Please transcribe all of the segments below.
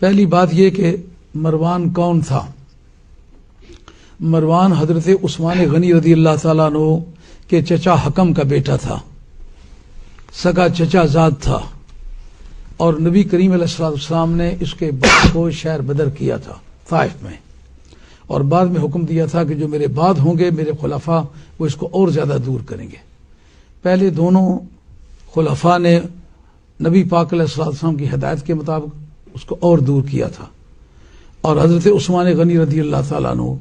پہلی بات یہ کہ مروان کون تھا؟ مروان حضرت عثمان غنی رضی اللہ تعالیٰ عنہ کے چچا حکم کا بیٹا تھا، سگا چچا زاد تھا، اور نبی کریم علیہ السلام نے اس کے باپ کو شہر بدر کیا تھا طائف میں، اور بعد میں حکم دیا تھا کہ جو میرے بعد ہوں گے میرے خلفاء وہ اس کو اور زیادہ دور کریں گے۔ پہلے دونوں خلفاء نے نبی پاک علیہ السلام کی ہدایت کے مطابق اس کو اور دور کیا تھا، اور حضرت عثمان غنی رضی اللہ تعالیٰ عنہ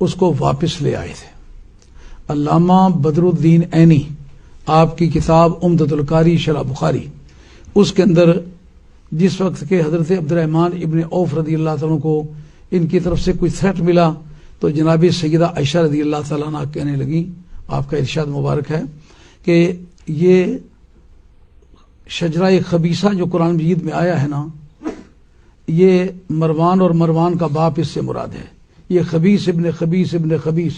اس کو واپس لے آئے تھے۔ علامہ بدر الدین عینی آپ کی کتاب عمدۃ القاری شرح بخاری، اس کے اندر جس وقت کہ حضرت عبد الرحمن ابن عوف رضی اللہ تعالیٰ عنہ کو ان کی طرف سے کوئی تھریٹ ملا تو جناب سیدہ عائشہ رضی اللہ تعالیٰ عنہ کہنے لگی، آپ کا ارشاد مبارک ہے کہ یہ شجرہ خبیثہ جو قرآن مجید میں آیا ہے نا، یہ مروان اور مروان کا باپ اس سے مراد ہے، یہ خبیث ابن خبیث ابن خبیث۔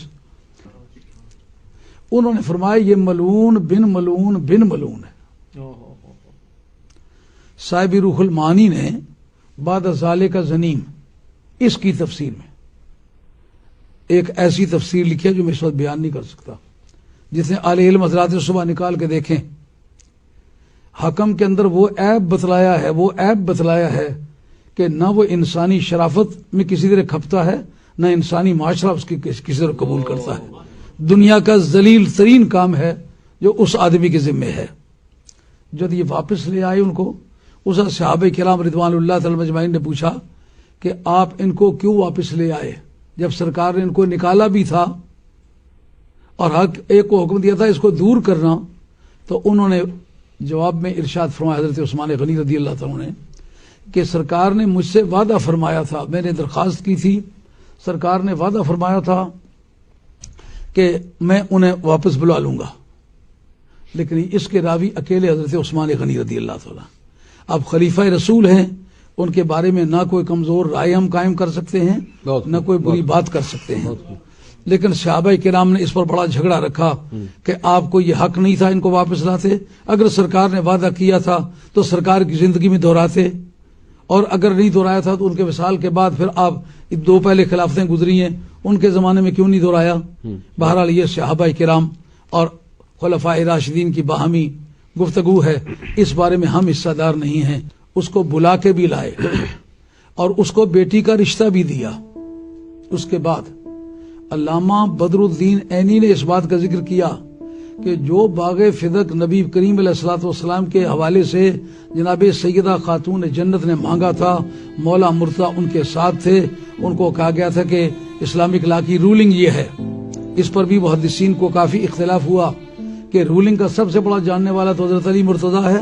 انہوں نے فرمایا یہ ملعون بن ملعون بن ملعون ہے۔ صاحب روح المعانی نے بعد ذالک زنیم اس کی تفسیر میں ایک ایسی تفسیر لکھی ہے جو میں اس وقت بیان نہیں کر سکتا، جس نے اہل علم حضرات صبح نکال کے دیکھیں۔ حکم کے اندر وہ عیب بتلایا ہے کہ نہ وہ انسانی شرافت میں کسی طرح کھپتا ہے، نہ انسانی معاشرہ اس کی کسی طرح قبول کرتا ہے۔ دنیا کا ذلیل ترین کام ہے جو اس آدمی کے ذمہ ہے۔ جب یہ واپس لے آئے ان کو، اس صحابہ کرام رضوان اللہ تعالی مجمعین نے پوچھا کہ آپ ان کو کیوں واپس لے آئے جب سرکار نے ان کو نکالا بھی تھا اور حق ایک کو حکم دیا تھا اس کو دور کرنا؟ تو انہوں نے جواب میں ارشاد فرمایا حضرت عثمان غنی رضی اللہ تعالیٰ نے کہ سرکار نے مجھ سے وعدہ فرمایا تھا، میں نے درخواست کی تھی، سرکار نے وعدہ فرمایا تھا کہ میں انہیں واپس بلا لوں گا، لیکن اس کے راوی اکیلے حضرت عثمان غنی رضی اللہ تعالیٰ۔ اب خلیفہ رسول ہیں، ان کے بارے میں نہ کوئی کمزور رائے ہم قائم کر سکتے ہیں نہ کوئی بری بات کر سکتے ہیں، لیکن صحابہ کرام نے اس پر بڑا جھگڑا رکھا کہ آپ کو یہ حق نہیں تھا ان کو واپس لاتے؟ اگر سرکار نے وعدہ کیا تھا تو سرکار کی زندگی میں دہراتے، اور اگر نہیں دہرایا تھا تو ان کے وصال کے بعد پھر آپ دو پہلے خلافتیں گزری ہیں ان کے زمانے میں کیوں نہیں دہرایا؟ بہرحال یہ صحابہ کرام اور خلفاء راشدین کی باہمی گفتگو ہے، اس بارے میں ہم حصہ دار نہیں ہیں۔ اس کو بلا کے بھی لائے اور اس کو بیٹی کا رشتہ بھی دیا۔ اس کے بعد علامہ بدر الدین عینی نے اس بات کا ذکر کیا کہ جو باغ فدق نبی کریم علیہ الصلوۃ والسلام کے حوالے سے جناب سیدہ خاتون جنت نے مانگا تھا، مولا مرتضیٰ ان کے ساتھ تھے، ان کو کہا گیا تھا کہ اسلامک لا کی رولنگ یہ ہے۔ اس پر بھی محدثین کو کافی اختلاف ہوا کہ رولنگ کا سب سے بڑا جاننے والا تو حضرت علی مرتضیٰ ہے،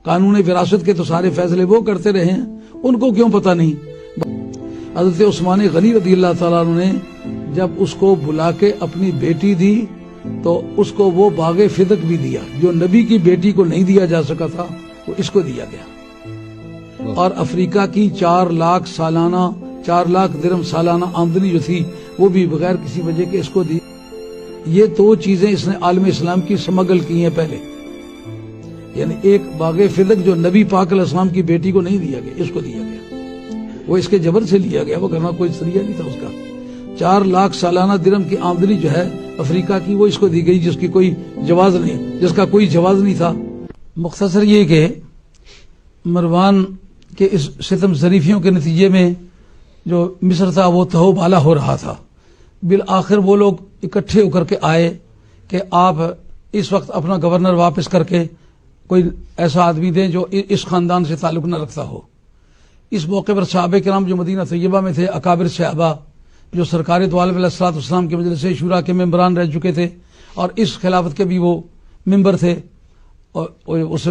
قانون وراثت کے تو سارے فیصلے وہ کرتے رہے ہیں، ان کو کیوں پتہ نہیں؟ حضرت عثمان غنی رضی اللہ تعالیٰ عنہ نے جب اس کو بلا کے اپنی بیٹی دی تو اس کو وہ باغ فدق بھی دیا جو نبی کی بیٹی کو نہیں دیا جا سکا تھا، وہ اس کو دیا گیا۔ اور افریقہ کی 4 لاکھ درہم سالانہ آمدنی جو تھی وہ بھی بغیر کسی وجہ کے اس کو دی۔ یہ 2 چیزیں اس نے عالم اسلام کی سمگل کی ہیں پہلے، یعنی ایک باغ فدق جو نبی پاک علیہ السلام کی بیٹی کو نہیں دیا گیا، اس کو دیا گیا، وہ اس کے جبر سے لیا گیا، وہ کرنا کوئی ذریعہ نہیں تھا اس کا۔ 4 لاکھ سالانہ درہم کی آمدنی جو ہے افریقہ کی، وہ اس کو دی گئی جس کا کوئی جواز نہیں تھا۔ مختصر یہ کہ مروان کے اس ستم ظریفیوں کے نتیجے میں جو مصر تھا وہ تہو بالا ہو رہا تھا۔ بالآخر وہ لوگ اکٹھے ہو کر کے آئے کہ آپ اس وقت اپنا گورنر واپس کر کے کوئی ایسا آدمی دیں جو اس خاندان سے تعلق نہ رکھتا ہو۔ اس موقع پر صحابہ کرام جو مدینہ طیبہ میں تھے، اکابر صحابہ جو سرکار دو عالم علیہ الصلوۃ والسلام کے مجلس شورا کے ممبران رہ چکے تھے اور اس خلافت کے بھی وہ ممبر تھے، اور اس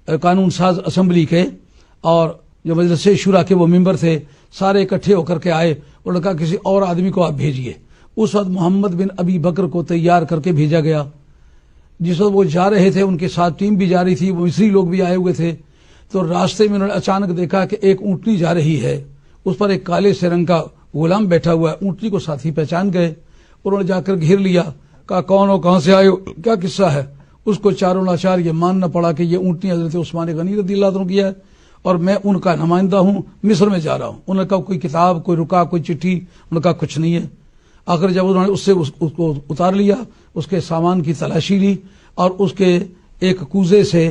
قانون ساز اسمبلی کے اور جو مجلس شورا کے وہ ممبر تھے، سارے اکٹھے ہو کر کے آئے اور نے کہا کسی اور آدمی کو آپ بھیجیے۔ اس وقت محمد بن ابی بکر کو تیار کر کے بھیجا گیا۔ جس وقت وہ جا رہے تھے ان کے ساتھ ٹیم بھی جا رہی تھی، وہ مصری لوگ بھی آئے ہوئے تھے، تو راستے میں انہوں نے اچانک دیکھا کہ ایک اونٹنی جا رہی ہے، اس پر ایک کالے سے رنگ کا غلام بیٹھا ہوا ہے۔ اونٹنی کو ساتھی پہچان گئے، انہوں نے جا کر گھیر لیا، کہا کون ہو، کہاں سے آئے ہو، کیا قصہ ہے؟ اس کو چاروں ناچار یہ ماننا پڑا کہ یہ اونٹنی حضرت عثمان غنی رضی اللہ عنہ کی ہے، اور میں ان کا نمائندہ ہوں، مصر میں جا رہا ہوں۔ انہوں نے کہا کوئی کتاب، کوئی رکا، کوئی چٹھی؟ انہوں نے کہا کچھ نہیں ہے۔ آخر جب انہوں نے اس کو اتار لیا، اس کے سامان کی تلاشی لی اور اس کے ایک کوزے سے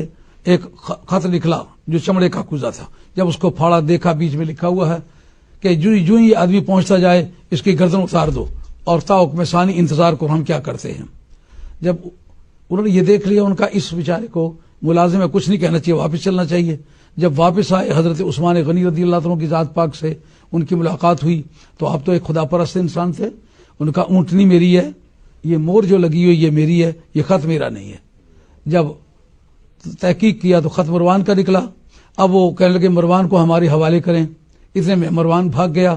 ایک خط نکلا جو چمڑے کا کوزہ تھا۔ جب اس کو پھاڑا، دیکھا بیچ میں لکھا ہوا ہے کہ جو ہی آدمی پہنچتا جائے اس کی گردن اتار دو، اور تا حکم ثانی انتظار کو ہم کیا کرتے ہیں۔ جب انہوں نے یہ دیکھ لیا، ان کا اس بیچارے کو ملازم ہے، کچھ نہیں کہنا چاہیے، واپس چلنا چاہیے۔ جب واپس آئے، حضرت عثمان غنی رضی اللہ عنہ کی ذات پاک سے ان کی ملاقات ہوئی تو آپ تو ایک خدا پرست انسان تھے۔ ان کا اونٹنی میری ہے، یہ مور جو لگی ہوئی یہ میری ہے، یہ خط میرا نہیں ہے۔ جب تحقیق کیا تو خط مروان کا نکلا۔ اب وہ کہنے لگے مروان کو ہمارے حوالے کریں۔ اتنے میں مروان بھاگ گیا۔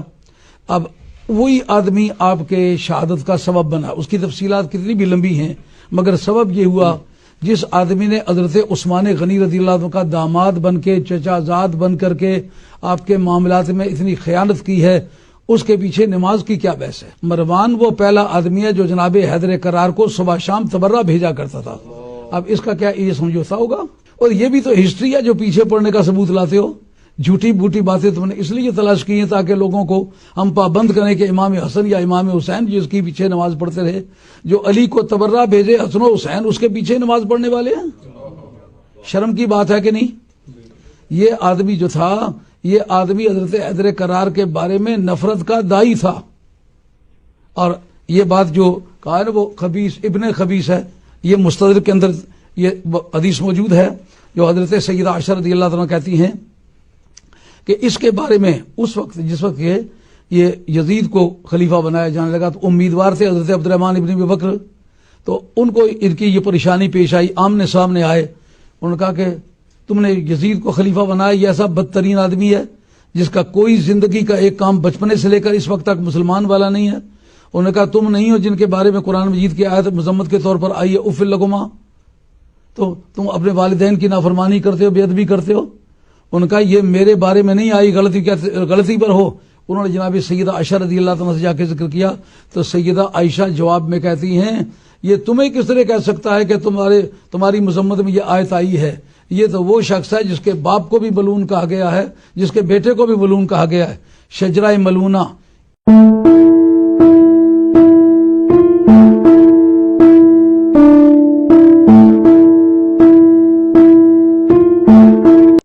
اب وہی آدمی آپ کے شہادت کا سبب بنا۔ اس کی تفصیلات کتنی بھی لمبی ہیں، مگر سبب یہ ہوا جس آدمی نے حضرت عثمان غنی رضی اللہ عنہ کا داماد بن کے، چچا زاد بن کر کے آپ کے معاملات میں اتنی خیانت کی ہے، اس کے پیچھے نماز کی کیا بحث ہے؟ مروان وہ پہلا آدمی ہے جو جناب حیدر کرار کو صبح شام تبرہ بھیجا کرتا تھا۔ اب اس کا کیا یہ سمجھوتا ہوگا؟ اور یہ بھی تو ہسٹری ہے جو پیچھے پڑنے کا ثبوت لاتے ہو۔ جھوٹی بوٹی باتیں تم نے اس لیے تلاش کی ہیں تاکہ لوگوں کو ہم پابند کریں کہ امام حسن یا امام حسین جس کی پیچھے نماز پڑھتے رہے، جو علی کو تبرہ بھیجے حسن و حسین اس کے پیچھے نماز پڑھنے والے ہیں۔ شرم کی بات ہے کہ نہیں؟ یہ آدمی جو تھا، یہ آدمی حضرت حیدر کرار کے بارے میں نفرت کا دائی تھا، اور یہ بات جو کہا ہے نا وہ خبیث ابن خبیث ہے، یہ مستدرک کے اندر یہ حدیث موجود ہے جو حضرت سیدہ عائشہ رضی اللہ عنہ کہتی ہیں کہ اس کے بارے میں اس وقت جس وقت یہ یزید کو خلیفہ بنایا جانے لگا تو امیدوار تھے حضرت عبد الرحمن ابن ابی بکر، تو ان کو ان کی یہ پریشانی پیش آئی، آمنے سامنے آئے۔ انہوں نے کہا کہ تم نے یزید کو خلیفہ بنایا، یہ ایسا بدترین آدمی ہے جس کا کوئی زندگی کا ایک کام بچپنے سے لے کر اس وقت تک مسلمان والا نہیں ہے۔ انہوں نے کہا تم نہیں ہو جن کے بارے میں قرآن مجید کی آیت مذمت کے طور پر آئی ہے اف لکما، تو تم اپنے والدین کی نافرمانی کرتے ہو، بے ادبی کرتے ہو۔ ان کا یہ میرے بارے میں نہیں آئی، غلطی پر ہو۔ انہوں نے جناب سیدہ عائشہ رضی اللہ عنہ سے جا کے ذکر کیا تو سیدہ عائشہ جواب میں کہتی ہیں یہ تمہیں کس طرح کہہ سکتا ہے کہ تمہاری مذمت میں یہ آیت آئی ہے؟ یہ تو وہ شخص ہے جس کے باپ کو بھی ملعون کہا گیا ہے، جس کے بیٹے کو بھی ملعون کہا گیا ہے، شجرہ ملعونہ۔